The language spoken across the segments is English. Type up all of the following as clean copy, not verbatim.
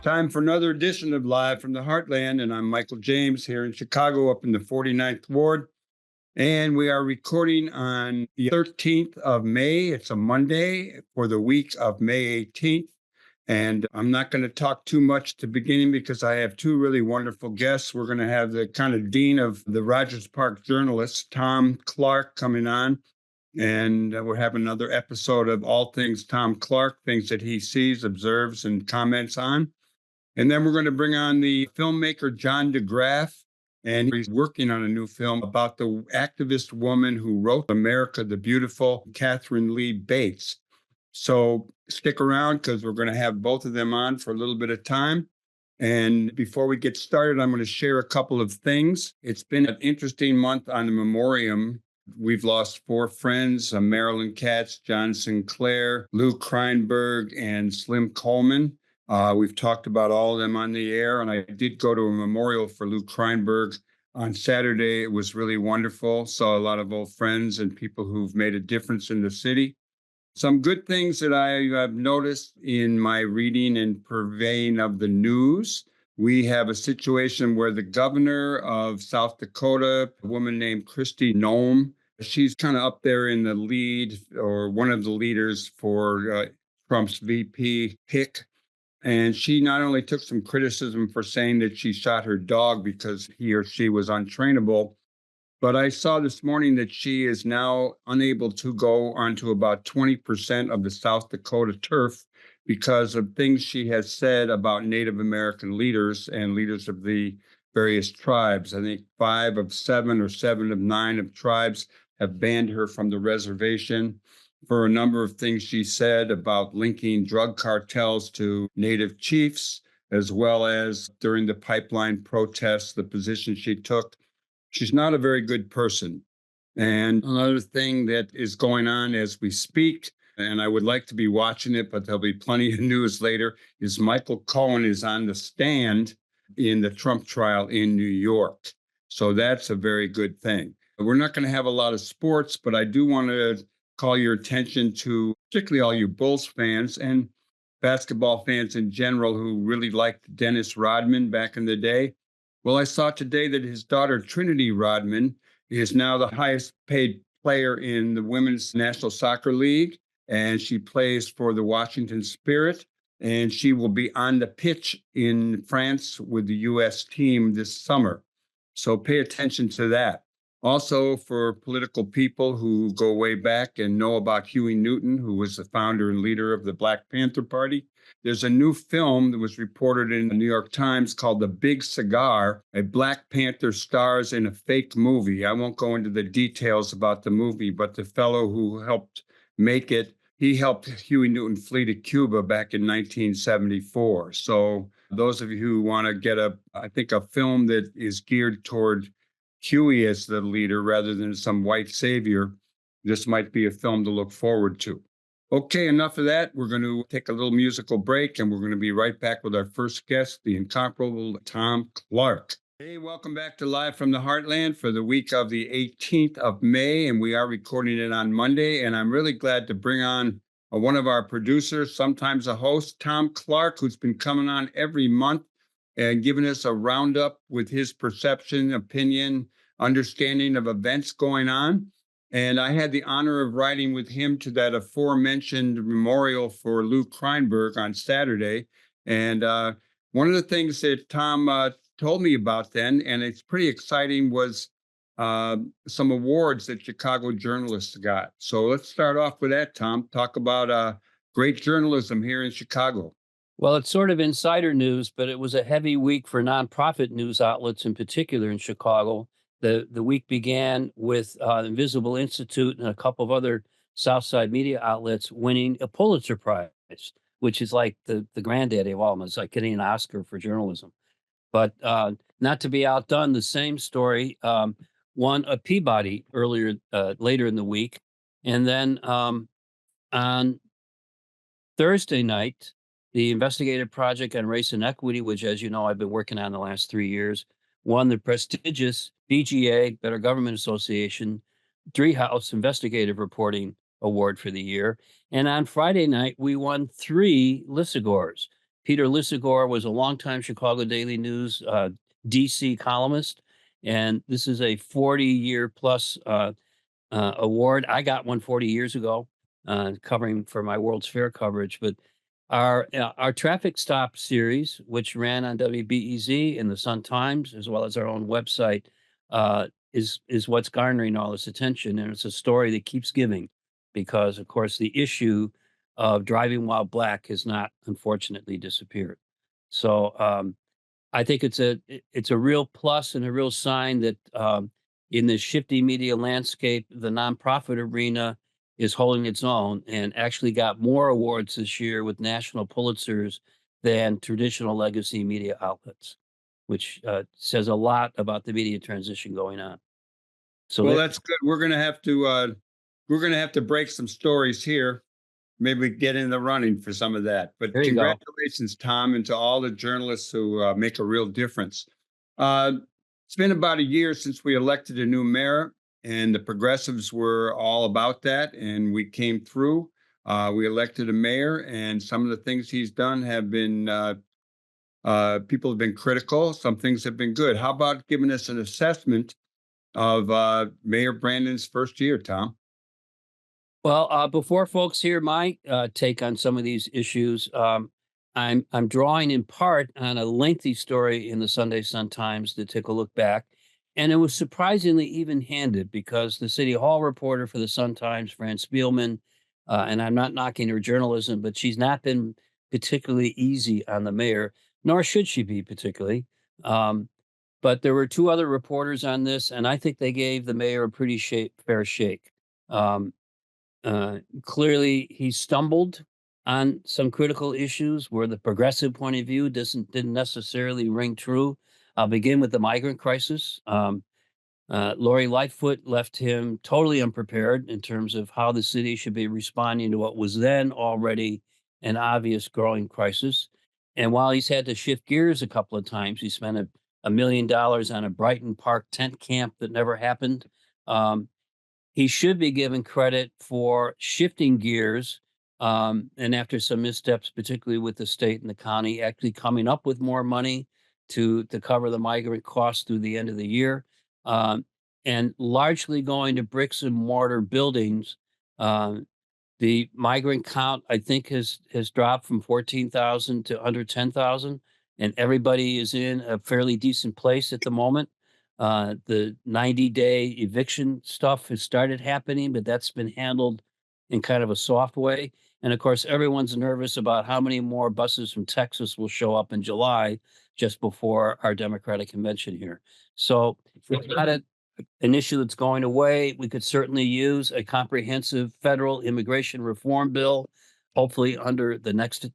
Time for another edition of Live from the Heartland, and I'm Michael James here in Chicago up in the 49th Ward. And we are recording on the 13th of May. It's a Monday for the week of May 18th. And I'm not going to talk too much at the beginning because I have two really wonderful guests. We're going to have the kind of dean of the Rogers Park journalists, Thom Clark, coming on. And we're having another episode of all things Thom Clark, things that he sees, observes, and comments on. And then we're going to bring on the filmmaker John de Graaf, and he's working on a new film about the activist woman who wrote America the Beautiful, Katharine Lee Bates. So stick around because we're going to have both of them on for a little bit of time. And before we get started, I'm going to share a couple of things. It's been an interesting month on the memoriam. We've lost four friends, Marilyn Katz, John Sinclair, Lou Kreinberg, and Slim Coleman. We've talked about all of them on the air, and I did go to a memorial for Lou Kreinberg on Saturday. It was really wonderful. Saw a lot of old friends and people who've made a difference in the city. Some good things that I have noticed in my reading and purveying of the news. We have a situation where the governor of South Dakota, a woman named Kristi Noem, she's kind of up there in the lead or one of the leaders for Trump's VP pick. And she not only took some criticism for saying that she shot her dog because he or she was untrainable, but I saw this morning that she is now unable to go onto about 20% of the South Dakota turf because of things she has said about Native American leaders and leaders of the various tribes. I think 5 of 7 or 7 of 9 of tribes have banned her from the reservation for a number of things she said about linking drug cartels to Native chiefs, as well as during the pipeline protests, the position she took. She's not a very good person. And another thing that is going on as we speak, and I would like to be watching it, but there'll be plenty of news later, is Michael Cohen is on the stand in the Trump trial in New York. So that's a very good thing. We're not going to have a lot of sports, but I do want to call your attention to particularly all you Bulls fans and basketball fans in general who really liked Dennis Rodman back in the day. Well, I saw today that his daughter, Trinity Rodman, is now the highest paid player in the Women's National Soccer League, and she plays for the Washington Spirit, and she will be on the pitch in France with the U.S. team this summer. So pay attention to that. Also, for political people who go way back and know about Huey Newton, who was the founder and leader of the Black Panther Party, there's a new film that was reported in the New York Times called The Big Cigar. A Black Panther stars in a fake movie. I won't go into the details about the movie, but the fellow who helped make it, he helped Huey Newton flee to Cuba back in 1974. So those of you who want to get I think a film that is geared toward Huey as the leader rather than some white savior, this might be a film to look forward to. Okay, enough of that. We're going to take a little musical break, and we're going to be right back with our first guest, the incomparable Thom Clark. Hey, welcome back to Live from the Heartland for the week of the 18th of May, and we are recording it on Monday, and I'm really glad to bring on one of our producers, sometimes a host, Thom Clark, who's been coming on every month and giving us a roundup with his perception, opinion, understanding of events going on. And I had the honor of riding with him to that aforementioned memorial for Lou Kreinberg on Saturday. And one of the things that Thom told me about then, and it's pretty exciting, was some awards that Chicago journalists got. So let's start off with that, Thom. Talk about great journalism here in Chicago. Well, it's sort of insider news, but it was a heavy week for nonprofit news outlets in particular in Chicago. The week began with Invisible Institute and a couple of other Southside media outlets winning a Pulitzer Prize, which is like the granddaddy of all of them. It's like getting an Oscar for journalism. But not to be outdone, the same story won a Peabody later in the week. And then on Thursday night, the Investigative Project on Race and Equity, which, as you know, I've been working on the last 3 years, won the prestigious BGA, Better Government Association, Driehaus Investigative Reporting Award for the year. And on Friday night, we won 3 Lissagores. Peter Lisagor was a longtime Chicago Daily News DC columnist, and this is a 40-year plus award. I got one 40 years ago, covering for my World's Fair coverage. But our traffic stop series, which ran on WBEZ and the Sun Times, as well as our own website, is what's garnering all this attention, and it's a story that keeps giving, because, of course, the issue of driving while black has not, unfortunately, disappeared. So I think it's a real plus and a real sign that in this shifty media landscape, the nonprofit arena is holding its own and actually got more awards this year with national Pulitzers than traditional legacy media outlets, which says a lot about the media transition going on. So Well, there, that's good. We're gonna have to break some stories here. Maybe get in the running for some of that. But there you go. congratulations, Tom, and to all the journalists who make a real difference. Uh, it's been about a year since we elected a new mayor, and the progressives were all about that, and we came through. We elected a mayor, and some of the things he's done have been people have been critical. Some things have been good. How about giving us an assessment of Mayor Brandon's first year, Tom? Well, before folks hear my take on some of these issues, I'm drawing in part on a lengthy story in the Sunday Sun Times to take a look back, and it was surprisingly even-handed because the City Hall reporter for the Sun Times, Fran Spielman, and I'm not knocking her journalism, but she's not been particularly easy on the mayor, nor should she be particularly. Um, but there were two other reporters on this, and I think they gave the mayor a pretty fair shake. Um, Clearly, he stumbled on some critical issues where the progressive point of view didn't necessarily ring true. I'll begin with the migrant crisis. Lori Lightfoot left him totally unprepared in terms of how the city should be responding to what was then already an obvious growing crisis. And while he's had to shift gears a couple of times, he spent $1 million on a Brighton Park tent camp that never happened. Um, he should be given credit for shifting gears, and after some missteps, particularly with the state and the county, actually coming up with more money to cover the migrant costs through the end of the year, um, and largely going to bricks and mortar buildings. Um, the migrant count, I think, has dropped from 14,000 to under 10,000, and everybody is in a fairly decent place at the moment. The 90-day eviction stuff has started happening, but that's been handled in kind of a soft way. And of course, everyone's nervous about how many more buses from Texas will show up in July just before our Democratic convention here. So it's not an issue that's going away. We could certainly use a comprehensive federal immigration reform bill, hopefully under the next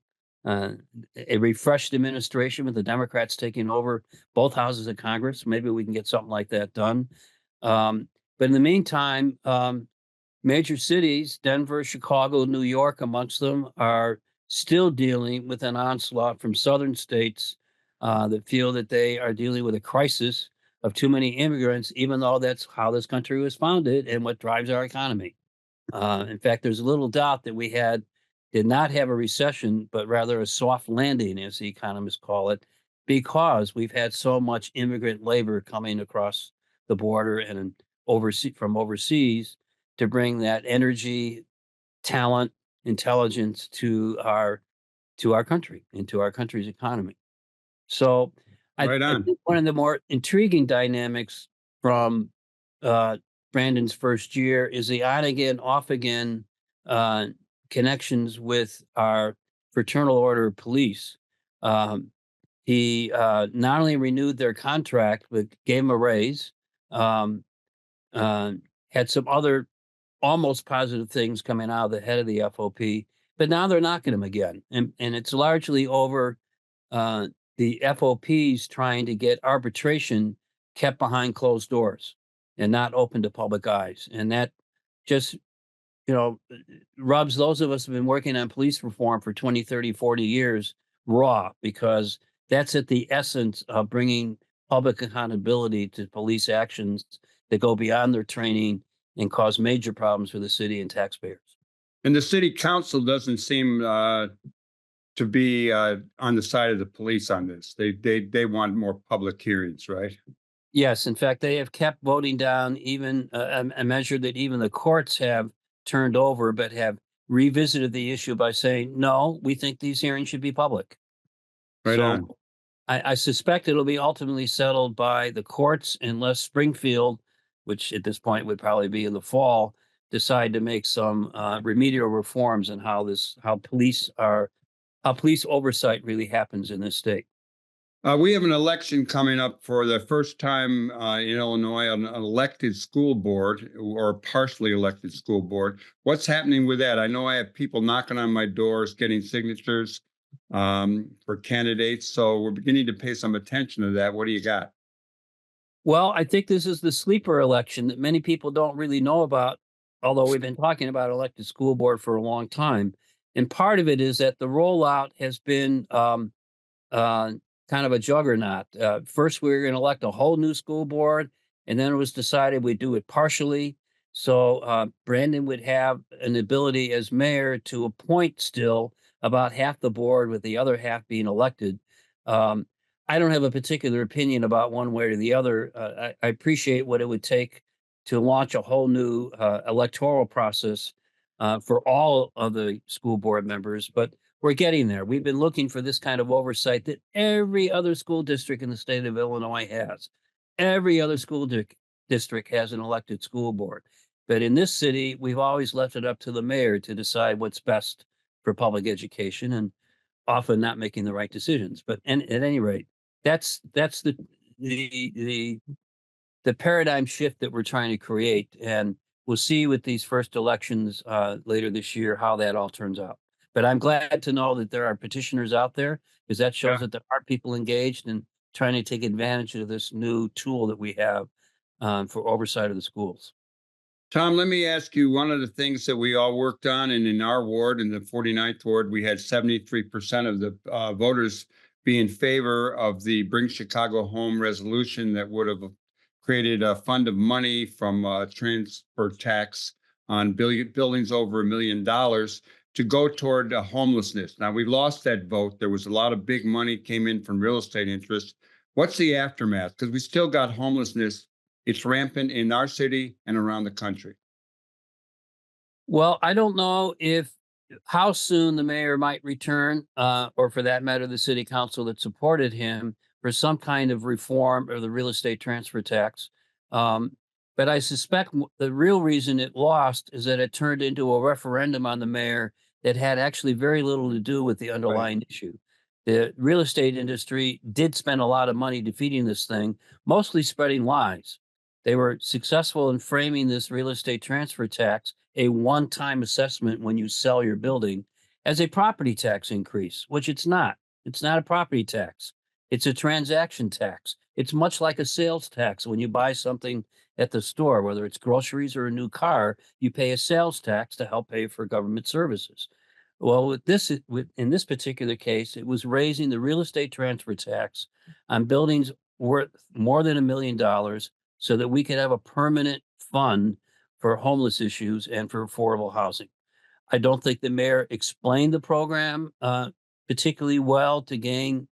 uh, a refreshed administration with the Democrats taking over both houses of Congress. Maybe we can get something like that done. But in the meantime, major cities, Denver, Chicago, New York, amongst them, are still dealing with an onslaught from southern states that feel that they are dealing with a crisis of too many immigrants, even though that's how this country was founded and what drives our economy. In fact, there's little doubt that did not have a recession, but rather a soft landing, as the economists call it, because we've had so much immigrant labor coming across the border and from overseas to bring that energy, talent, intelligence to our country and to our country's economy. So Right I on. think one of the more intriguing dynamics from uh, Brandon's first year is the on again, off again uh, connections with our fraternal order of police. Um, he not only renewed their contract, but gave them a raise. Um, uh, had some other almost positive things coming out of the head of the FOP, but now they're knocking him again, and it's largely over uh, the FOPs trying to get arbitration kept behind closed doors and not open to public eyes, and that just rubs those of us who've been working on police reform for 20, 30, 40 years raw, because that's at the essence of bringing public accountability to police actions that go beyond their training and cause major problems for the city and taxpayers. And the city council doesn't seem to be on the side of the police on this. They want more public hearings, right? Yes, in fact, they have kept voting down even a measure that even the courts have turned over, but have revisited the issue by saying, no, we think these hearings should be public. Right on. So I suspect it'll be ultimately settled by the courts unless Springfield, which at this point would probably be in the fall, decide to make some remedial reforms in how police oversight really happens in this state. We have an election coming up for the first time in Illinois, an elected school board or partially elected school board. What's happening with that? I know I have people knocking on my doors, getting signatures for candidates. So we're beginning to pay some attention to that. What do you got? Well, I think this is the sleeper election that many people don't really know about, although we've been talking about elected school board for a long time. And part of it is that the rollout has been uh, kind of a juggernaut. First, we were going to elect a whole new school board, and then it was decided we'd do it partially. So Brandon would have an ability as mayor to appoint still about half the board, with the other half being elected. Um, I don't have a particular opinion about one way or the other. I appreciate what it would take to launch a whole new electoral process for all of the school board members, but we're getting there. We've been looking for this kind of oversight that every other school district in the state of Illinois has. Every other district has an elected school board. But in this city, we've always left it up to the mayor to decide what's best for public education, and often not making the right decisions. But at any rate, that's the the the paradigm shift that we're trying to create. And we'll see with these first elections later this year how that all turns out. But I'm glad to know that there are petitioners out there, because that shows that there are people engaged in trying to take advantage of this new tool that we have for oversight of the schools. Tom, let me ask you one of the things that we all worked on, and in our ward, in the 49th ward, we had 73% of the voters be in favor of the Bring Chicago Home resolution that would have created a fund of money from transfer tax on buildings over $1 million to go toward homelessness. Now, we lost that vote. There was a lot of big money came in from real estate interests. What's the aftermath? Because we still got homelessness. It's rampant in our city and around the country. Well, I don't know if how soon the mayor might return, or for that matter, the city council that supported him for some kind of reform of the real estate transfer tax. Um, but I suspect the real reason it lost is that it turned into a referendum on the mayor that had actually very little to do with the Right. underlying issue. The real estate industry did spend a lot of money defeating this thing, mostly spreading lies. They were successful in framing this real estate transfer tax, a one-time assessment when you sell your building, as a property tax increase, which it's not. It's not a property tax. It's a transaction tax. It's much like a sales tax. When you buy something at the store, whether it's groceries or a new car, you pay a sales tax to help pay for government services. Well, in this particular case, it was raising the real estate transfer tax on buildings worth more than $1 million, so that we could have a permanent fund for homeless issues and for affordable housing. I don't think the mayor explained the program particularly well to gain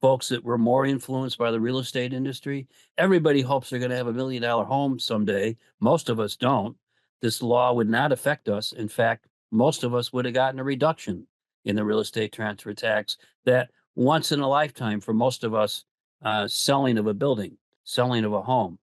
folks that were more influenced by the real estate industry. Everybody hopes they're going to have $1 million home someday. Most of us don't. This law would not affect us. In fact, most of us would have gotten a reduction in the real estate transfer tax that once in a lifetime for most of us, selling of a building, selling of a home.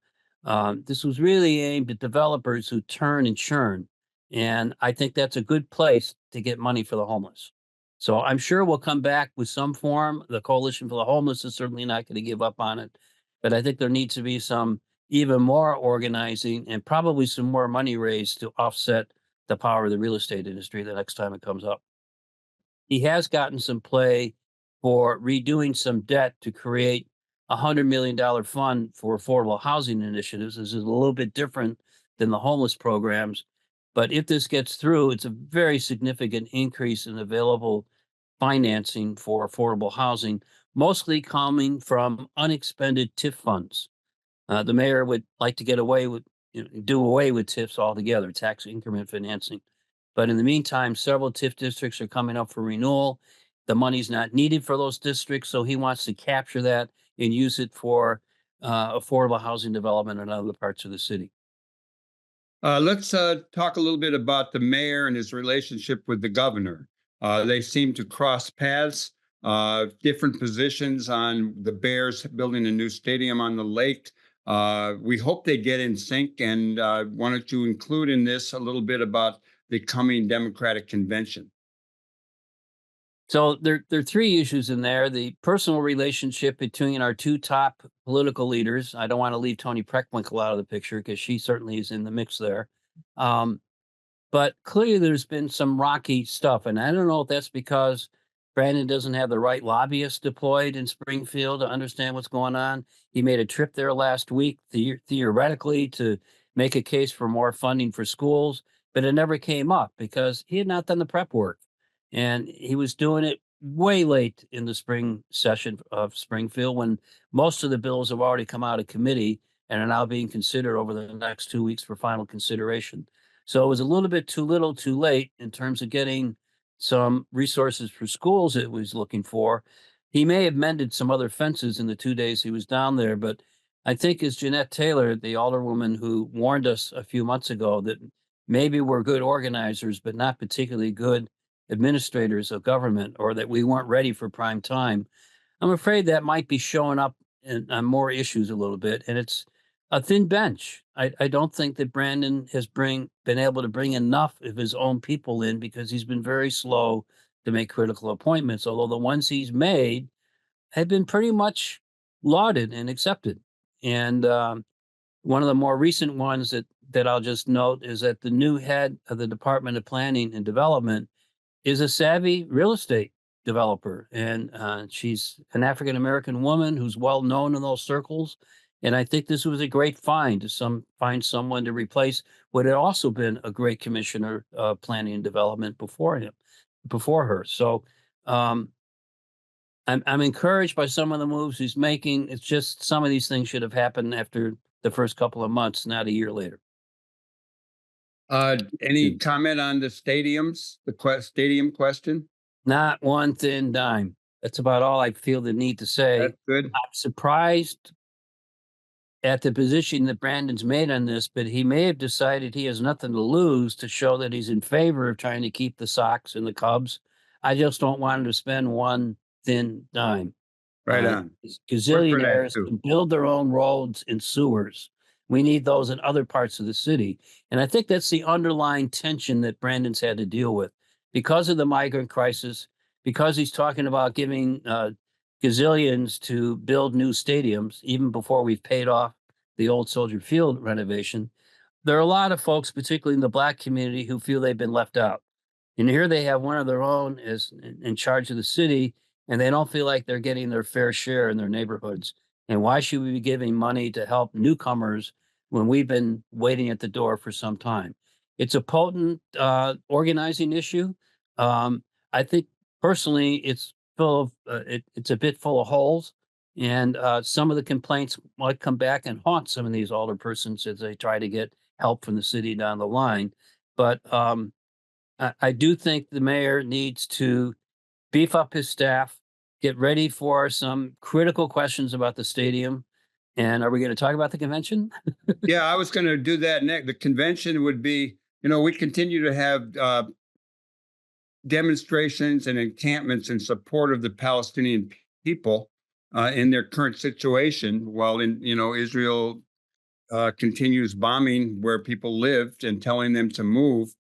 This was really aimed at developers who turn and churn. And I think that's a good place to get money for the homeless. So I'm sure we'll come back with some form. The Coalition for the Homeless is certainly not going to give up on it. But I think there needs to be some even more organizing and probably some more money raised to offset the power of the real estate industry the next time it comes up. He has gotten some play for redoing some debt to create a $100 million fund for affordable housing initiatives. This is a little bit different than the homeless programs. But if this gets through, it's a very significant increase in available financing for affordable housing, mostly coming from unexpended TIF funds. The mayor would like to get away with, do away with TIFs altogether, tax increment financing. But in the meantime, several TIF districts are coming up for renewal. the money's not needed for those districts, so he wants to capture that and use it for affordable housing development in other parts of the city. Let's talk a little bit about the mayor and his relationship with the governor. They seem to cross paths, different positions on the Bears building a new stadium on the lake. We hope they get in sync, and wanted to include in this a little bit about the coming Democratic convention. So there are three issues in there. The personal relationship between our two top political leaders. I don't want to leave Toni Preckwinkle out of the picture because she certainly is in the mix there. Um, but clearly there's been some rocky stuff, and I don't know if that's because Brandon doesn't have the right lobbyists deployed in Springfield to understand what's going on. He made a trip there last week, theoretically, to make a case for more funding for schools, but it never came up because he had not done the prep work. And he was doing it way late in the spring session of Springfield when most of the bills have already come out of committee and are now being considered over the next 2 weeks for final consideration. So it was a little bit too little, too late in terms of getting some resources for schools it was looking for. He may have mended some other fences in the 2 days he was down there, but I think as Jeanette Taylor, the alderwoman who warned us a few months ago that maybe we're good organizers, but not particularly good administrators of government, or that we weren't ready for prime time. I'm afraid that might be showing up on more issues a little bit, and it's a thin bench. I don't think that Brandon has been able to bring enough of his own people in because he's been very slow to make critical appointments, although the ones he's made have been pretty much lauded and accepted. And one of the more recent ones that I'll just note is that the new head of the Department of Planning and Development is a savvy real estate developer, and she's an African American woman who's well known in those circles. And I think this was a great find to find someone to replace what had also been a great commissioner of planning and development before her. So um, I'm encouraged by some of the moves he's making. It's just some of these things should have happened after the first couple of months, not a year later. Any comment on the stadiums, the stadium question? Not one thin dime. That's about all I feel the need to say. That's good. I'm surprised at the position that Brandon's made on this, but he may have decided he has nothing to lose to show that he's in favor of trying to keep the Sox and the Cubs. I just don't want him to spend one thin dime. Right on. Work for that Gazillionaires too. can build their own roads and sewers. We need those in other parts of the city. And I think that's the underlying tension that Brandon's had to deal with because of the migrant crisis, because he's talking about giving gazillions to build new stadiums, even before we've paid off the old Soldier Field renovation. There are a lot of folks, particularly in the Black community, who feel they've been left out. And here they have one of their own as in charge of the city, and they don't feel like they're getting their fair share in their neighborhoods. And why should we be giving money to help newcomers when we've been waiting at the door for some time? It's a potent organizing issue. I think personally, it's full of it's a bit full of holes, and some of the complaints might come back and haunt some of these older persons as they try to get help from the city down the line. But I do think the mayor needs to beef up his staff, get ready for some critical questions about the stadium. And are we going to talk about the convention? Yeah, I was going to do that next. The convention would be, we continue to have demonstrations and encampments in support of the Palestinian people in their current situation, while Israel continues bombing where people lived and telling them to move.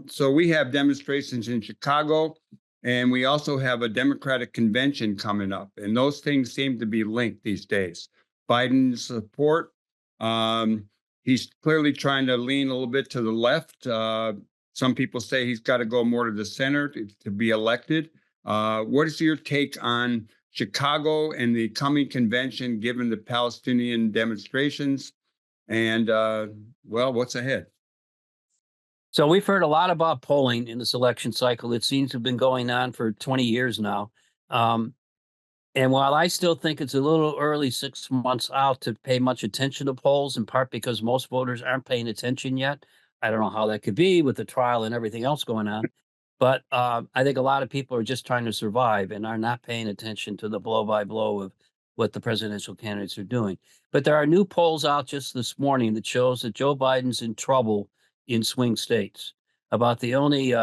So we have demonstrations in Chicago, and we also have a Democratic convention coming up. And those things seem to be linked these days. Biden's support, he's clearly trying to lean a little bit to the left. Some people say he's got to go more to the center to be elected. What is your take on Chicago and the coming convention, given the Palestinian demonstrations? And what's ahead? So we've heard a lot about polling in this election cycle. It seems to have been going on for 20 years now. And while I still think it's a little early 6 months out to pay much attention to polls, in part because most voters aren't paying attention yet. I don't know how that could be with the trial and everything else going on. But I think a lot of people are just trying to survive and are not paying attention to the blow by blow of what the presidential candidates are doing. But there are new polls out just this morning that shows that Joe Biden's in trouble in swing states. About the only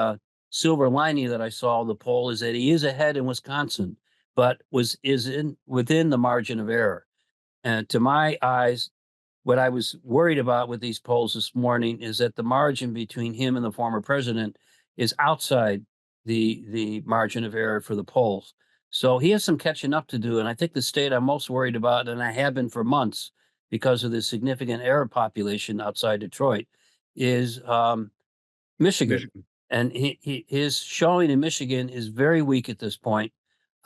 silver lining that I saw in the poll is that he is ahead in Wisconsin, but is in within the margin of error. And to my eyes, what I was worried about with these polls this morning is that the margin between him and the former president is outside the margin of error for the polls. So he has some catching up to do. And I think the state I'm most worried about, and I have been for months because of the significant Arab population outside Detroit, is Michigan. Michigan. And his showing in Michigan is very weak at this point,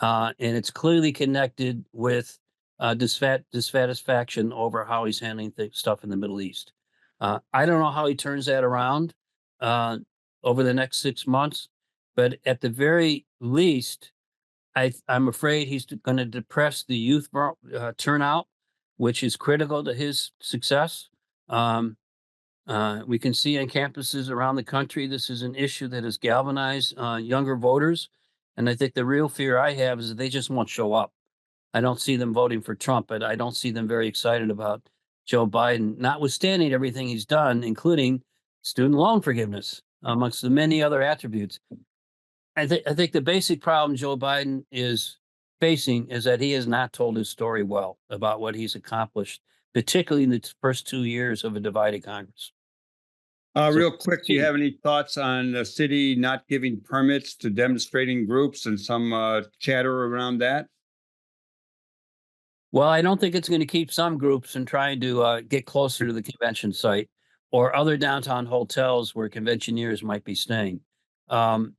and it's clearly connected with dissatisfaction over how he's handling stuff in the Middle East. I don't know how he turns that around uh, over the next 6 months, but at the very least, I'm afraid he's going to depress the youth turnout, which is critical to his success. Um, we can see on campuses around the country, this is an issue that has galvanized younger voters. And I think the real fear I have is that they just won't show up. I don't see them voting for Trump, but I don't see them very excited about Joe Biden, notwithstanding everything he's done, including student loan forgiveness, amongst the many other attributes. I think the basic problem Joe Biden is facing is that he has not told his story well about what he's accomplished, particularly in the first 2 years of a divided Congress. So Real quick, do you have any thoughts on the city not giving permits to demonstrating groups and some chatter around that? well, I don't think it's going to keep some groups from trying to get closer to the convention site or other downtown hotels where conventioneers might be staying. Um,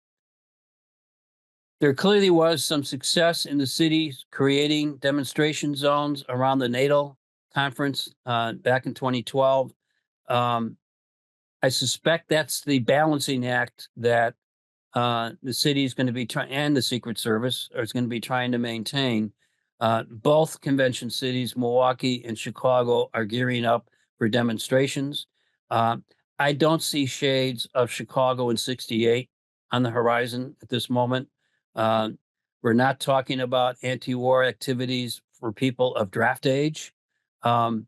there clearly was some success in the city creating demonstration zones around the NATO conference back in 2012. Um, I suspect that's the balancing act that the city is going to be trying, and the Secret Service is going to be trying to maintain. Both convention cities, Milwaukee and Chicago, are gearing up for demonstrations. Uh, I don't see shades of Chicago in '68 on the horizon at this moment. Uh, we're not talking about anti-war activities for people of draft age. Um,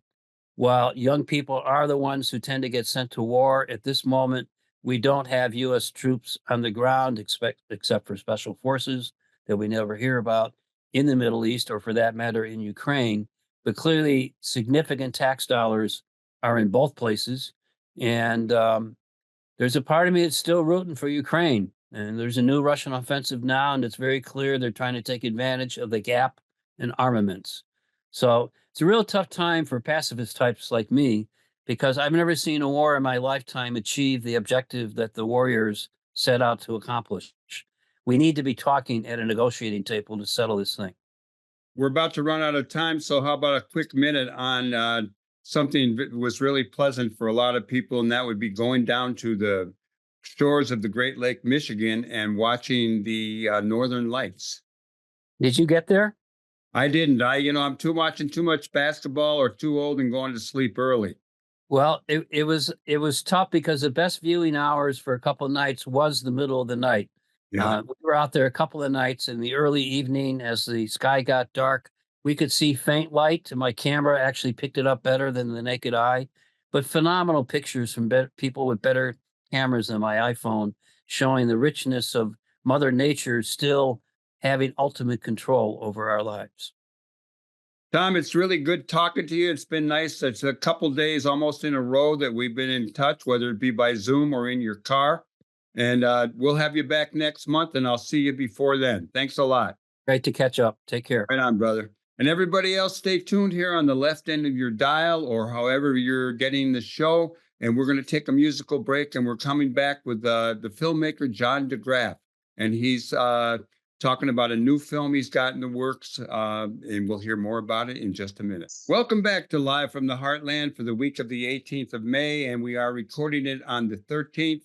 while young people are the ones who tend to get sent to war, at this moment, we don't have U.S. troops on the ground, except for special forces that we never hear about in the Middle East, or for that matter, in Ukraine. But clearly, significant tax dollars are in both places. And there's a part of me that's still rooting for Ukraine. And there's a new Russian offensive now, and it's very clear they're trying to take advantage of the gap in armaments. So it's a real tough time for pacifist types like me, because I've never seen a war in my lifetime achieve the objective that the warriors set out to accomplish. We need to be talking at a negotiating table to settle this thing. We're about to run out of time, so how about a quick minute on something that was really pleasant for a lot of people, and that would be going down to the shores of the Great Lake, Michigan, and watching the Northern Lights. Did you get there? I didn't. I'm watching too much basketball or too old and going to sleep early. Well, it was tough because the best viewing hours for a couple of nights was the middle of the night. Yeah. We were out there a couple of nights in the early evening as the sky got dark. We could see faint light, and my camera actually picked it up better than the naked eye. But phenomenal pictures from people with better cameras than my iPhone, showing the richness of Mother Nature still having ultimate control over our lives. Tom, it's really good talking to you. It's been nice. It's a couple days almost in a row that we've been in touch, whether it be by Zoom or in your car. And we'll have you back next month, and I'll see you before then. Thanks a lot. Great to catch up. Take care. Right on, brother. And everybody else, stay tuned here on the left end of your dial or however you're getting the show. And we're going to take a musical break, and we're coming back with the filmmaker John de Graaf. And he's talking about a new film he's got in the works, and we'll hear more about it in just a minute. Welcome back to Live from the Heartland for the week of the 18th of May, and we are recording it on the 13th.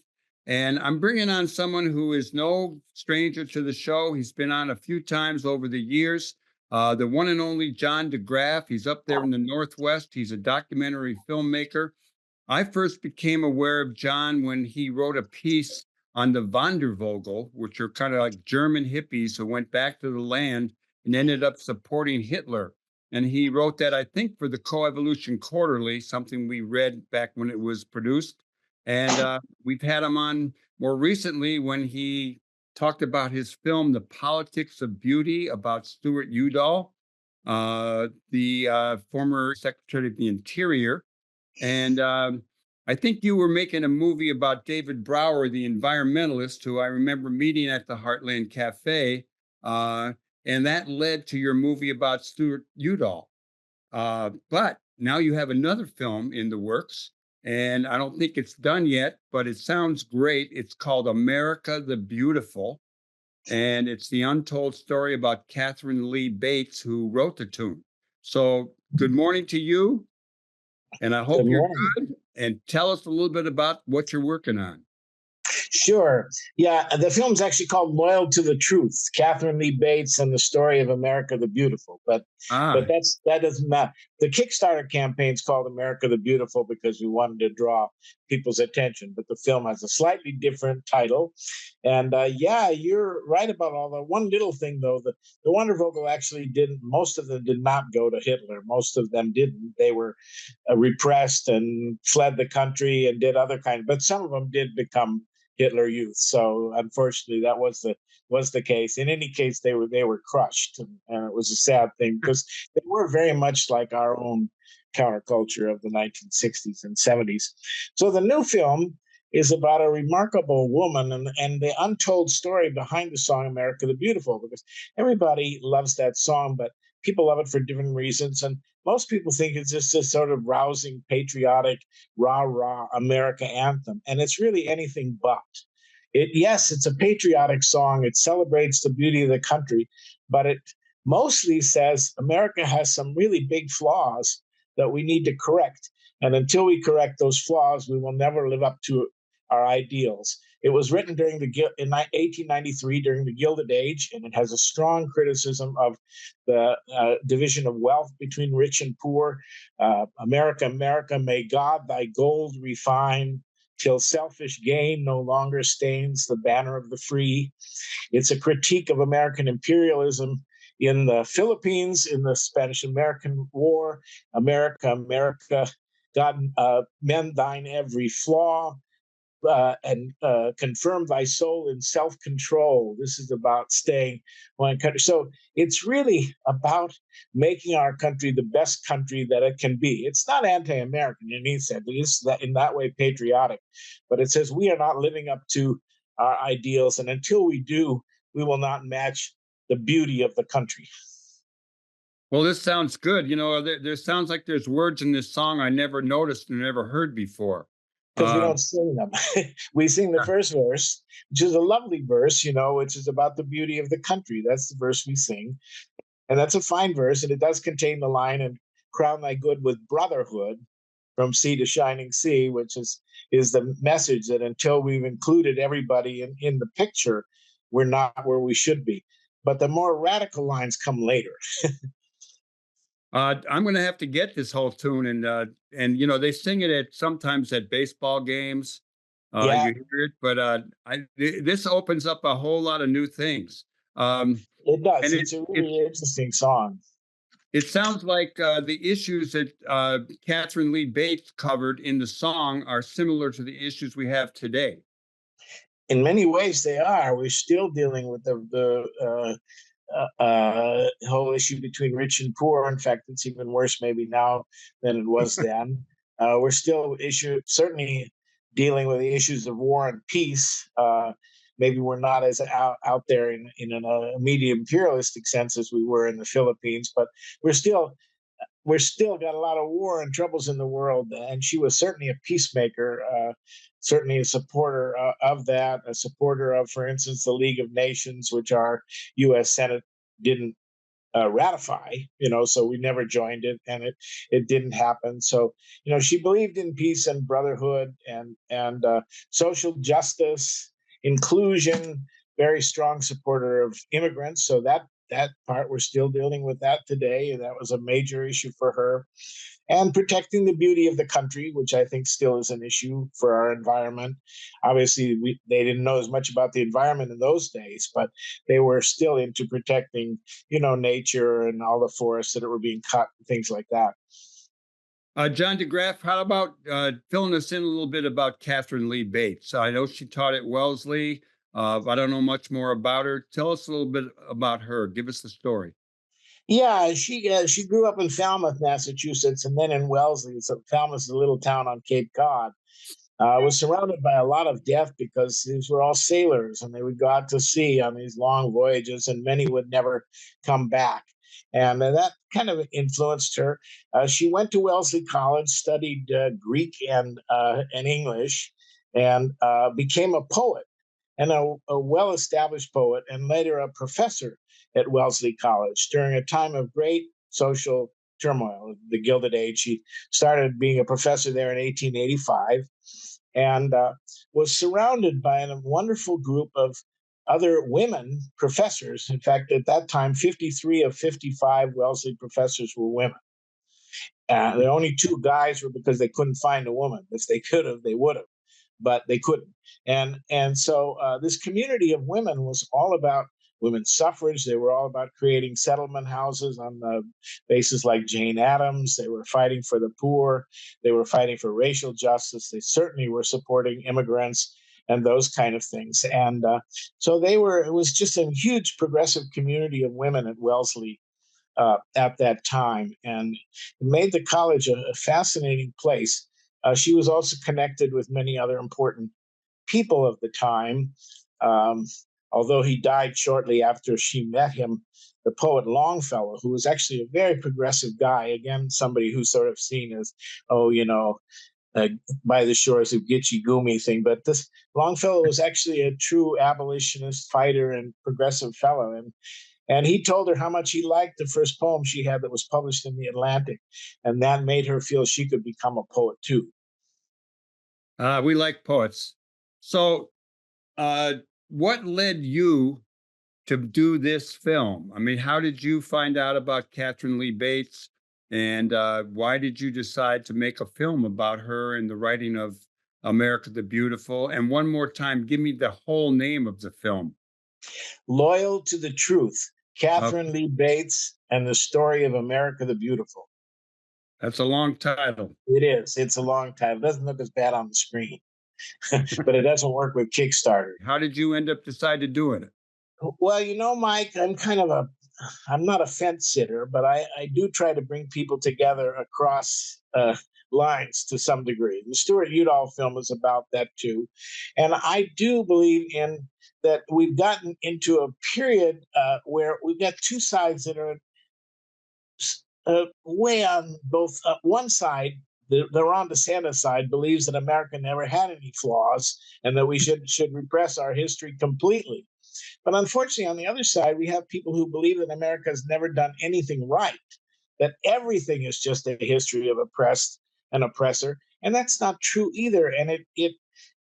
And I'm bringing on someone who is no stranger to the show. He's been on a few times over the years. The one and only John de Graaf. He's up there in the Northwest. He's a documentary filmmaker. I first became aware of John when he wrote a piece on the Wandervogel, which are kind of like German hippies who went back to the land and ended up supporting Hitler. And he wrote that, I think, for the Coevolution Quarterly, something we read back when it was produced. And we've had him on more recently when he talked about his film, The Politics of Beauty, about Stuart Udall, the former Secretary of the Interior. And I think you were making a movie about David Brower, the environmentalist, who I remember meeting at the Heartland Cafe. And that led to your movie about Stuart Udall. But now you have another film in the works, and I don't think it's done yet, but it sounds great. It's called America the Beautiful, and it's the untold story about Katharine Lee Bates, who wrote the tune. So, good morning to you, and I Good hope you're morning. good. And tell us a little bit about what you're working on. Sure. Yeah, the film's actually called Loyal to the Truth, Katharine Lee Bates and the Story of America the Beautiful. But Ah, that doesn't matter. The Kickstarter campaign's called America the Beautiful because we wanted to draw people's attention. But the film has a slightly different title. And yeah, you're right about all that. One little thing, though, the Wondervogel actually didn't, most of them did not go to Hitler. Most of them didn't. They were repressed and fled the country and did other kinds, but some of them did become Hitler Youth. So unfortunately, that was the case. In any case, they were crushed, and it was a sad thing because they were very much like our own counterculture of the 1960s and 70s. So the new film is about a remarkable woman and the untold story behind the song America the Beautiful, because everybody loves that song, but people love it for different reasons. And most people think it's just a sort of rousing, patriotic, rah rah America anthem. And it's really anything but. Yes, it's a patriotic song. It celebrates the beauty of the country, but it mostly says America has some really big flaws that we need to correct. And until we correct those flaws, we will never live up to our ideals. It was written in 1893 during the Gilded Age, and it has a strong criticism of the division of wealth between rich and poor. America, America, may God thy gold refine, till selfish gain no longer stains the banner of the free. It's a critique of American imperialism in the Philippines, in the Spanish-American War. America, America, God, mend thine every flaw, and confirm thy soul in self-control. This is about staying one country. So it's really about making our country the best country that it can be. It's not anti-American in any sense. It is that in that way patriotic, but it says we are not living up to our ideals, and until we do, we will not match the beauty of the country. well, this sounds good. There sounds like there's words in this song I never noticed and never heard before. Because we Uh, don't sing them. We sing the first verse, which is a lovely verse, which is about the beauty of the country. That's the verse we sing. And that's a fine verse, and it does contain the line, and crown thy good with brotherhood from sea to shining sea, which is the message that until we've included everybody in the picture, we're not where we should be. But the more radical lines come later. I'm going to have to get this whole tune, and they sing it at sometimes at baseball games. Yeah, You hear it, but this opens up a whole lot of new things. Um, it does. and It's a it really interesting song. it sounds like the issues that Katharine Lee Bates covered in the song are similar to the issues we have today. In many ways, they are. We're still dealing with the whole issue between rich and poor. In fact, it's even worse maybe now than it was then. We're still certainly dealing with the issues of war and peace. Maybe we're not as out there in a media imperialistic sense as we were in the Philippines, but we're still got a lot of war and troubles in the world. And she was certainly a peacemaker, certainly a supporter of that, a supporter of, for instance, the League of Nations, which our U.S. Senate didn't ratify, so we never joined it, and it didn't happen. So, she believed in peace and brotherhood and social justice, inclusion, very strong supporter of immigrants. So that that part, we're still dealing with that today. And that was a major issue for her. And protecting the beauty of the country, which I think still is an issue for our environment. Obviously, they didn't know as much about the environment in those days, but they were still into protecting, nature and all the forests that were being cut and things like that. John de Graaf, how about filling us in a little bit about Katharine Lee Bates? I know she taught at Wellesley. I don't know much more about her. Tell us a little bit about her. Give us the story. Yeah, she grew up in Falmouth, Massachusetts, and then in Wellesley. So Falmouth is a little town on Cape Cod. Was surrounded by a lot of death because these were all sailors and they would go out to sea on these long voyages, and many would never come back. And that kind of influenced her. She went to Wellesley College, studied Greek and English, and became a poet and a well established poet, and later a professor at Wellesley College during a time of great social turmoil, the Gilded Age. She started being a professor there in 1885 and was surrounded by a wonderful group of other women professors. In fact, at that time, 53 of 55 Wellesley professors were women. The only two guys were because they couldn't find a woman. If they could have, they would have, but they couldn't. And so this community of women was all about women's suffrage. They were all about creating settlement houses on the basis like Jane Addams. They were fighting for the poor. They were fighting for racial justice. They certainly were supporting immigrants and those kind of things. And so it was just a huge progressive community of women at Wellesley at that time, and it made the college a fascinating place. She was also connected with many other important people of the time. Um, Although he died shortly after she met him, the poet Longfellow, who was actually a very progressive guy, again, somebody who's sort of seen as, uh, by the shores of Gitche Gumee thing. But this Longfellow was actually a true abolitionist fighter and progressive fellow. And he told her how much he liked the first poem she had that was published in the Atlantic. And that made her feel she could become a poet too. We like poets. So, what led you to do this film? I mean, how did you find out about Katharine Lee Bates? And why did you decide to make a film about her and the writing of America the Beautiful? And one more time, give me the whole name of the film. Loyal to the Truth, Uh, Katharine Lee Bates and the Story of America the Beautiful. that's a long title. It is. It's a long title. It doesn't look as bad on the screen, but it doesn't work with Kickstarter. How did you end up deciding to do it? Well, Mike, I'm not a fence sitter, but I do try to bring people together across lines to some degree. The Stuart Udall film is about that too. And I do believe in that we've gotten into a period where we've got two sides that are way on both. One side, the Ron DeSantis side, believes that America never had any flaws and that we should repress our history completely. But unfortunately, on the other side, we have people who believe that America has never done anything right, that everything is just a history of oppressed and oppressor. And that's not true either. And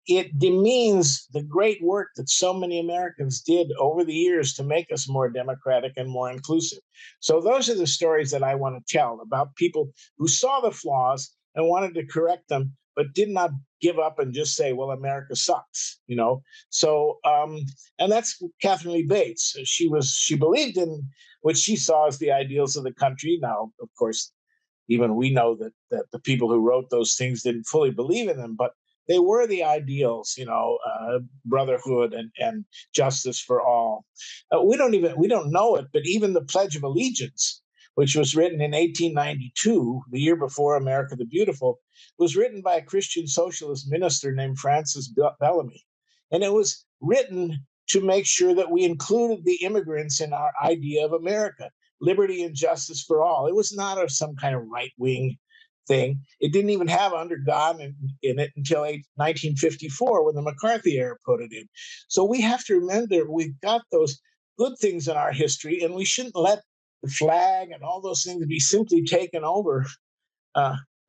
it demeans the great work that so many Americans did over the years to make us more democratic and more inclusive. So those are the stories that I want to tell about people who saw the flaws and wanted to correct them, but did not give up and just say, well, America sucks. So, and that's Katharine Lee Bates. She believed in what she saw as the ideals of the country. Now, of course, even we know that the people who wrote those things didn't fully believe in them, but they were the ideals, brotherhood and justice for all. We don't know it, but even the Pledge of Allegiance, which was written in 1892, the year before America the Beautiful, was written by a Christian socialist minister named Francis Bellamy. And it was written to make sure that we included the immigrants in our idea of America, liberty and justice for all. It was not some kind of right-wing thing. It didn't even have under God in it until 1954 when the McCarthy era put it in. So we have to remember we've got those good things in our history, and we shouldn't let the flag and all those things be simply taken over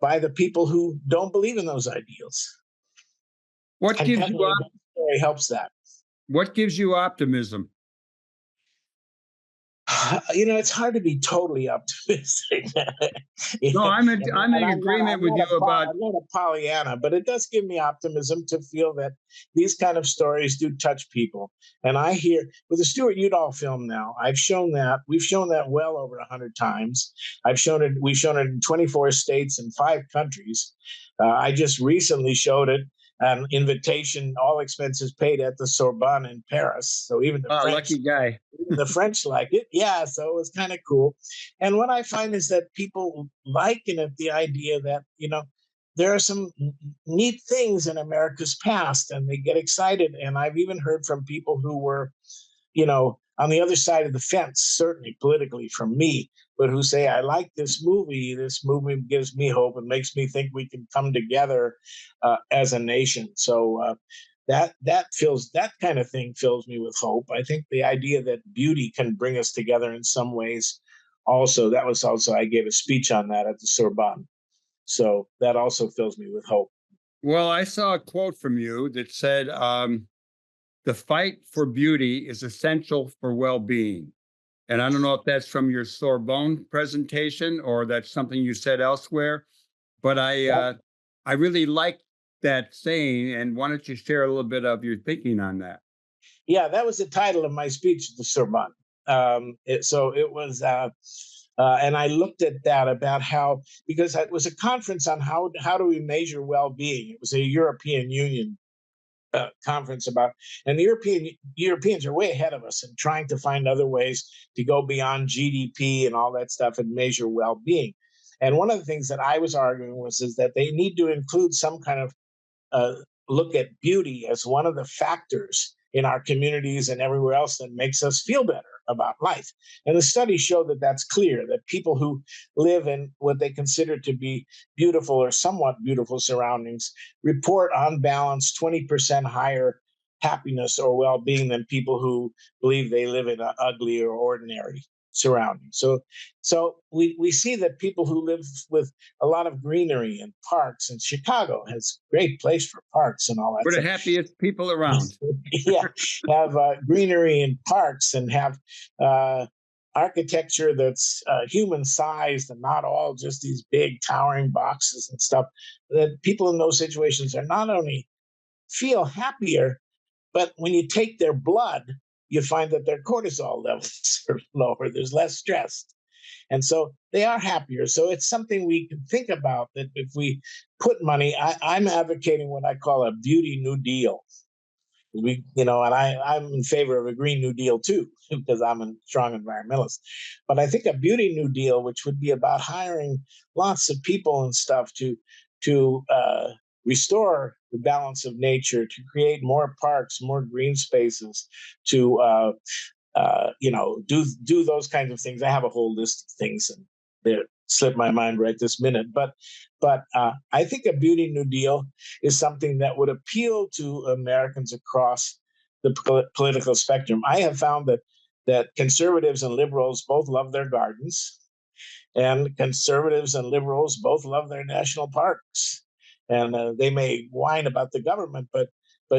by the people who don't believe in those ideals. What And gives you story helps that. what gives you optimism? It's hard to be totally optimistic. No, I'm And in agreement with you about. I'm not a Pollyanna, but it does give me optimism to feel that these kind of stories do touch people. And I hear with the Stuart Udall film now, we've shown that well over 100 times. We've shown it in 24 states and 5 countries. I just recently showed it an invitation, all expenses paid at the Sorbonne in Paris. So Lucky guy. even the French like it. Yeah, so it was kind of cool. And what I find is that people liken it the idea that, there are some neat things in America's past and they get excited. And I've even heard from people who were, on the other side of the fence, certainly politically from me, but who say, I like this movie. This movie gives me hope and makes me think we can come together as a nation. So that kind of thing fills me with hope. I think the idea that beauty can bring us together in some ways. Also, I gave a speech on that at the Sorbonne. So that also fills me with hope. Well, I saw a quote from you that said, the fight for beauty is essential for well-being. And I don't know if that's from your Sorbonne presentation or that's something you said elsewhere, but I really like that saying. And why don't you share a little bit of your thinking on that? Yeah, that was the title of my speech at the Sorbonne. So it was, and I looked at that about how, because it was a conference on how do we measure well-being. It was a European Union conference about, and the Europeans are way ahead of us in trying to find other ways to go beyond GDP and all that stuff and measure well-being. And one of the things that I was arguing is that they need to include some kind of uh, look at beauty as one of the factors in our communities and everywhere else that makes us feel better about life. And the studies show that that's clear, that people who live in what they consider to be beautiful or somewhat beautiful surroundings report on balance 20% higher happiness or well-being than people who believe they live in an ugly or ordinary surrounding. So we see that people who live with a lot of greenery and parks, and Chicago has a great place for parks and all that We're the stuff. happiest people around. Yeah, have greenery and parks and have architecture that's human sized and not all just these big towering boxes and stuff. That people in those situations are not only feel happier, but when you take their blood, you find that their cortisol levels are lower. There's less stress. And so they are happier. So it's something we can think about, that if we put money, I'm advocating what I call a beauty new deal. I'm in favor of a Green New Deal too, because I'm a strong environmentalist. But I think a beauty new deal, which would be about hiring lots of people and stuff to restore the balance of nature, to create more parks, more green spaces, to do those kinds of things. I have a whole list of things, and they slip my mind right this minute. But I think a beauty new deal is something that would appeal to Americans across the political spectrum. I have found that conservatives and liberals both love their gardens, and conservatives and liberals both love their national parks. And they may whine about the government, but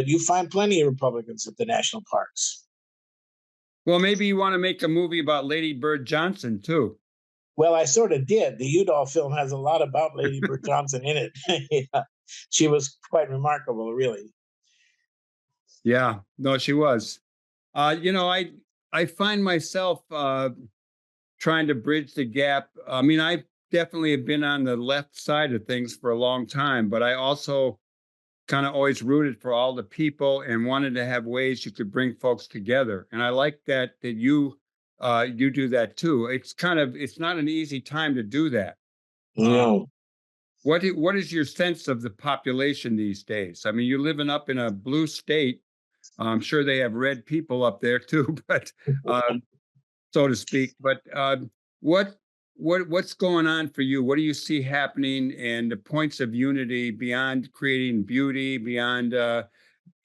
you find plenty of Republicans at the national parks. Well, maybe you want to make a movie about Lady Bird Johnson too. Well, I sort of did. The Udall film has a lot about Lady Bird Johnson in it. Yeah. She was quite remarkable, really. Yeah, no, she was. I find myself trying to bridge the gap. I mean, I definitely have been on the left side of things for a long time, but I also kind of always rooted for all the people and wanted to have ways you could bring folks together. And I like that you do that too. It's not an easy time to do that. Uh, No. what is your sense of the population these days? I mean, you're living up in a blue state. I'm sure they have red people up there too, but so to speak. But what what's going on for you? What do you see happening, and the points of unity beyond creating beauty, beyond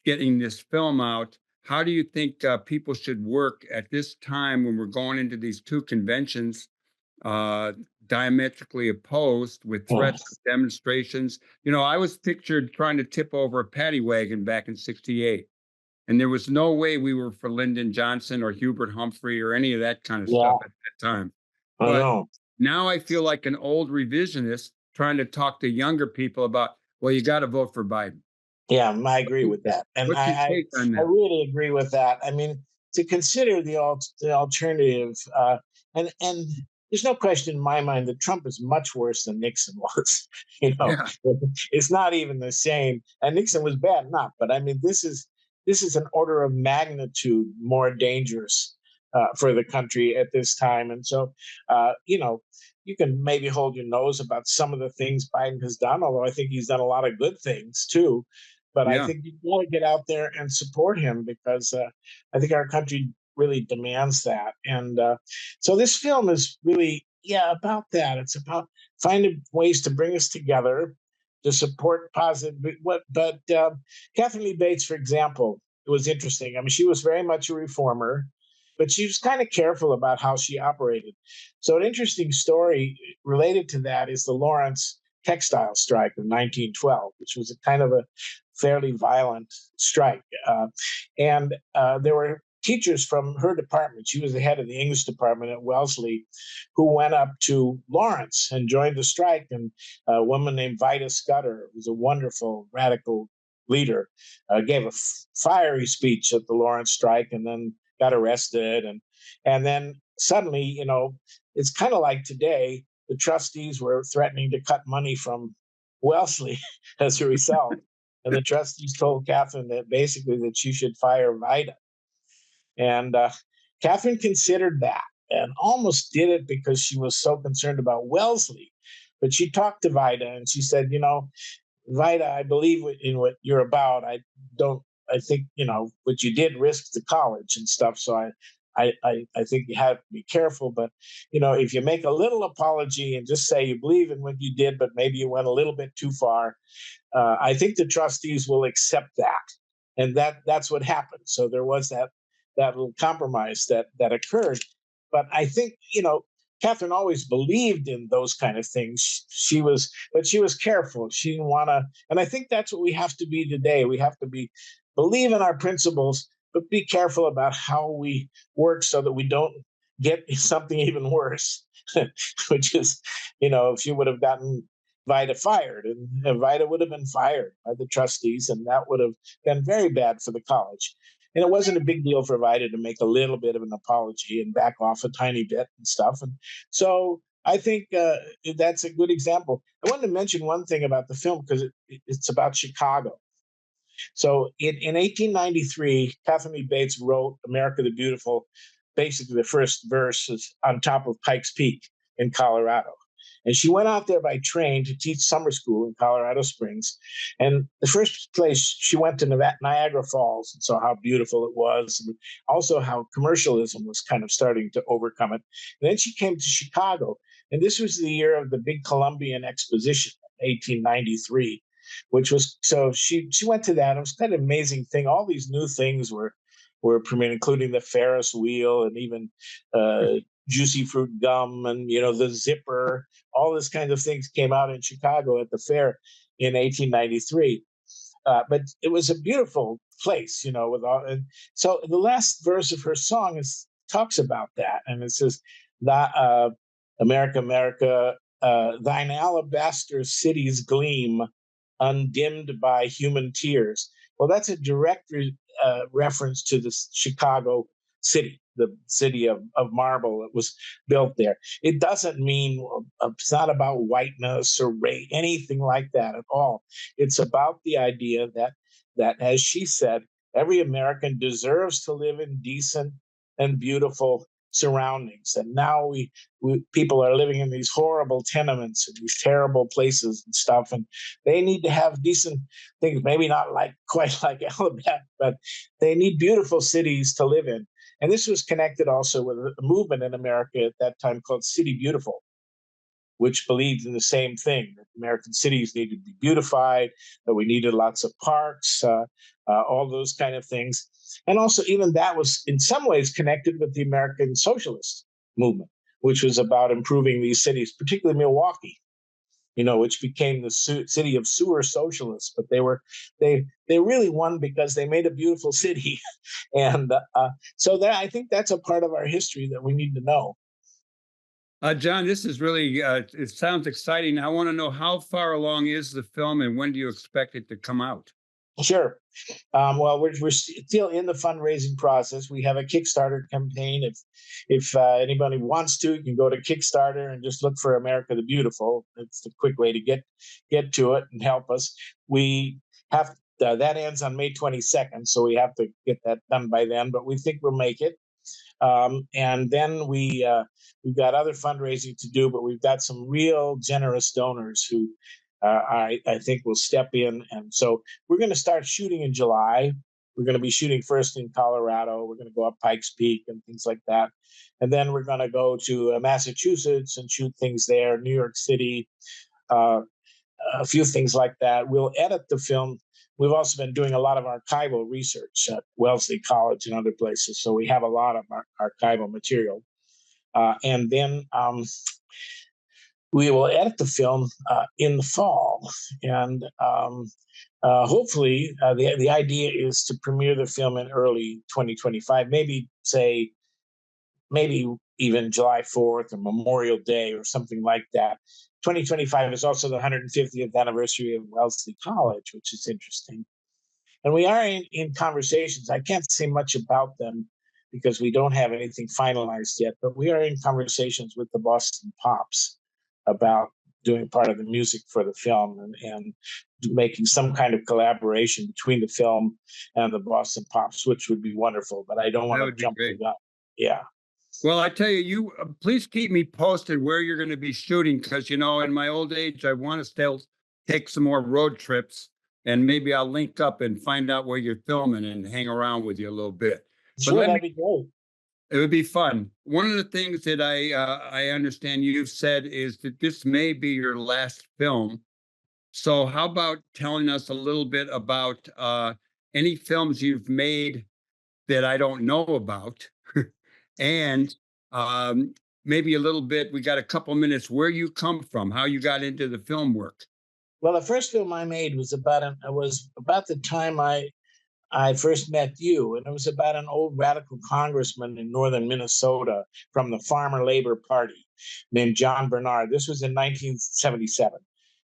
getting this film out? How do you think people should work at this time when we're going into these two conventions, uh, diametrically opposed, with threats of demonstrations? I was pictured trying to tip over a paddy wagon back in '68. And there was no way we were for Lyndon Johnson or Hubert Humphrey or any of that kind of Yeah, stuff at that time. I But know. now I feel like an old revisionist trying to talk to younger people about, well, you got to vote for Biden. Yeah, I agree with that, and What's your take on I that? really agree with that. I mean, to consider the alternative, and there's no question in my mind that Trump is much worse than Nixon was. You know, Yeah. it's not even the same. And Nixon was bad enough, but I mean, this is an order of magnitude more dangerous for the country at this time. And so, you know, you can maybe hold your nose about some of the things Biden has done, although I think he's done a lot of good things too. But I Yeah. think you want to get out there and support him because I think our country really demands that. And so this film is really, yeah, about that. It's about finding ways to bring us together to support positive. But Katharine Lee Bates, for example, it was interesting. I mean, she was very much a reformer, but she was kind of careful about how she operated. So an interesting story related to that is the Lawrence textile strike of 1912, which was a kind of a fairly violent strike. And there were teachers from her department. She was the head of the English department at Wellesley, who went up to Lawrence and joined the strike. And a woman named Vida Scudder, who was a wonderful radical leader, gave a fiery speech at the Lawrence strike, and then got arrested. And then suddenly, you know, it's kind of like today. The trustees were threatening to cut money from Wellesley as a result. And the trustees told Catherine that basically that she should fire Vida. And Catherine considered that and almost did it because she was so concerned about Wellesley. But she talked to Vida and she said, you know, Vida, I believe in what you're about. I think, you know, what you did risked the college and stuff. So I think you have to be careful. But, you know, if you make a little apology and just say you believe in what you did, but maybe you went a little bit too far, I think the trustees will accept that, and that's what happened. So there was that little compromise that occurred. But I think, you know, Catherine always believed in those kind of things. But she was careful. She didn't want to, and I think that's what we have to be today. We have to believe in our principles, but be careful about how we work so that we don't get something even worse, which is, you know, if you would have gotten Vida fired, and Vida would have been fired by the trustees, and that would have been very bad for the college. And it wasn't a big deal for Vida to make a little bit of an apology and back off a tiny bit and stuff. And so I think that's a good example. I wanted to mention one thing about the film because it's about Chicago. So in 1893, Katharine Lee Bates wrote America the Beautiful. Basically, the first verse is on top of Pikes Peak in Colorado. And she went out there by train to teach summer school in Colorado Springs. And the first place she went to Niagara Falls and saw how beautiful it was, and also how commercialism was kind of starting to overcome it. And then she came to Chicago. And this was the year of the big Columbian Exposition, 1893, which was so she went to that. It was kind of an amazing thing. All these new things were premiered, including the Ferris wheel and even juicy fruit gum and, you know, the zipper. All this kinds of things came out in Chicago at the fair in 1893. But it was a beautiful place, you know, with all. And so the last verse of her song talks about that, and it says that America, America, thine alabaster cities gleam, undimmed by human tears. Well, that's a direct reference to the Chicago city, the city of marble that was built there. It doesn't mean, it's not about whiteness or race, anything like that at all. It's about the idea that, as she said, every American deserves to live in decent and beautiful surroundings. And now we people are living in these horrible tenements and these terrible places and stuff, and they need to have decent things. Maybe not like quite like Alabama, but they need beautiful cities to live in. And this was connected also with a movement in America at that time called City Beautiful, which believed in the same thing, that American cities needed to be beautified, that we needed lots of parks, all those kind of things. And also, even that was in some ways connected with the American socialist movement, which was about improving these cities, particularly Milwaukee. which became the city of sewer socialists. But they really won because they made a beautiful city, and so that I think that's a part of our history that we need to know. John, this is really, it sounds exciting. I want to know, how far along is the film and when do you expect it to come out? Sure. Well, we're still in the fundraising process. We have a Kickstarter campaign. If anybody wants to, you can go to Kickstarter and just look for America the Beautiful. It's the quick way to get to it and help us. We have that ends on May 22nd, so we have to get that done by then. But we think we'll make it. And then we've got other fundraising to do, but we've got some real generous donors who I think will step in. And so we're going to start shooting in July. We're going to be shooting first in Colorado. We're going to go up Pikes Peak and things like that. And then we're going to go to Massachusetts and shoot things there, New York City, a few things like that. We'll edit the film. We've also been doing a lot of archival research at Wellesley College and other places. So we have a lot of archival material. And then we will edit the film in the fall. And hopefully, the idea is to premiere the film in early 2025, maybe even July 4th or Memorial Day or something like that. 2025 is also the 150th anniversary of Wellesley College, which is interesting. And we are in conversations. I can't say much about them because we don't have anything finalized yet, but we are in conversations with the Boston Pops about doing part of the music for the film and making some kind of collaboration between the film and the Boston Pops, which would be wonderful. But I don't want to jump the gun. Yeah. Well, I tell you, please keep me posted where you're going to be shooting, because, in my old age, I want to still take some more road trips, and maybe I'll link up and find out where you're filming and hang around with you a little bit. Sure, that'd be great. It would be fun. One of the things that I understand you've said is that this may be your last film. So how about telling us a little bit about any films you've made that I don't know about? And maybe a little bit, we got a couple minutes, where you come from, how you got into the film work. Well, the first film I made was about the time I first met you, and it was about an old radical congressman in northern Minnesota from the Farmer Labor Party named John Bernard. This was in 1977.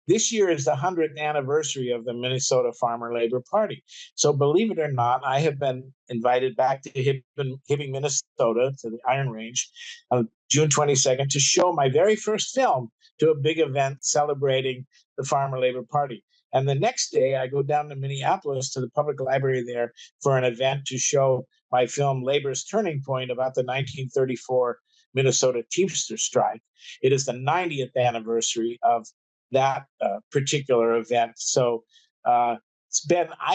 This year is the 100th anniversary of the Minnesota Farmer Labor Party. So believe it or not, I have been invited back to Hibbing, Minnesota, to the Iron Range on June 22nd to show my very first film to a big event celebrating the Farmer Labor Party. And the next day, I go down to Minneapolis to the public library there for an event to show my film Labor's Turning Point about the 1934 Minnesota Teamster strike. It is the 90th anniversary of that particular event. So I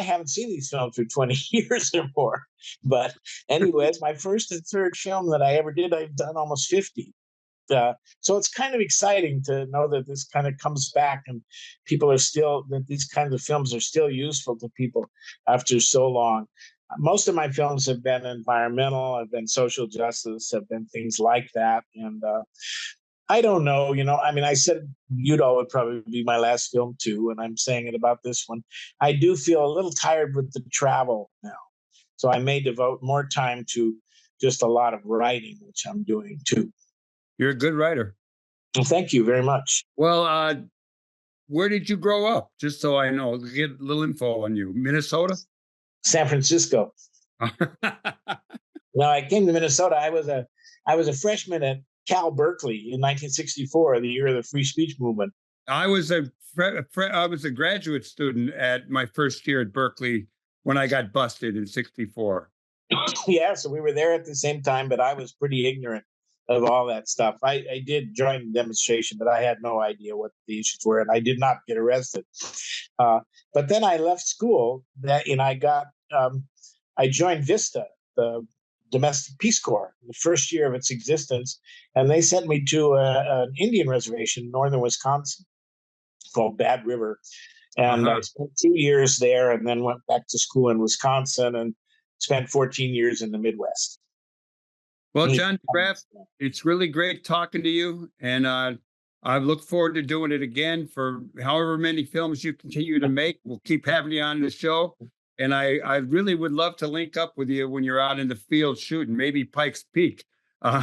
haven't seen these films for 20 years or more. But anyway, it's my first and third film that I ever did. I've done almost 50. So it's kind of exciting to know that this kind of comes back and that these kinds of films are still useful to people after so long. Most of my films have been environmental, have been social justice, have been things like that. And I don't know, I said Udall would probably be my last film too, and I'm saying it about this one. I do feel a little tired with the travel now. So I may devote more time to just a lot of writing, which I'm doing too. You're a good writer. Well, thank you very much. Well, where did you grow up? Just so I know, get a little info on you. Minnesota? San Francisco. Now, I came to Minnesota. I was a freshman at Cal Berkeley in 1964, the year of the free speech movement. I was a graduate student at my first year at Berkeley when I got busted in 64. Yeah, so we were there at the same time, but I was pretty ignorant of all that stuff. I did join the demonstration, but I had no idea what the issues were, and I did not get arrested. But then I left school, and I joined VISTA, the Domestic Peace Corps, the first year of its existence, and they sent me to an Indian reservation in northern Wisconsin called Bad River. And I spent 2 years there and then went back to school in Wisconsin and spent 14 years in the Midwest. Well, John de Graaf, it's really great talking to you. And I look forward to doing it again for however many films you continue to make. We'll keep having you on the show. And I really would love to link up with you when you're out in the field shooting, maybe Pikes Peak. Uh,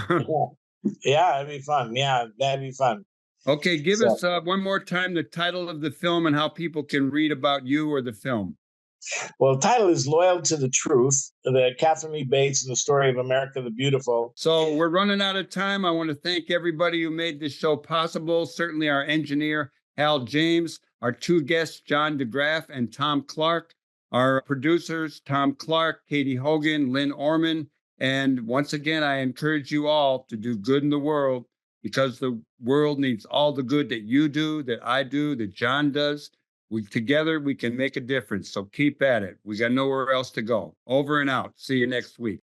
Yeah, that'd be fun. Yeah, that'd be fun. okay, give So, us one more time the title of the film and how people can read about you or the film. well, the title is Loyal to the Truth, the Katharine Lee Bates and the Story of America the Beautiful. So we're running out of time. I want to thank everybody who made this show possible. Certainly our engineer, Hal James, our two guests, John de Graaf and Thom Clark, our producers, Thom Clark, Katie Hogan, Lynn Orman. And once again, I encourage you all to do good in the world because the world needs all the good that you do, that I do, that John does. Together, we can make a difference. So keep at it. We got nowhere else to go. Over and out. See you next week.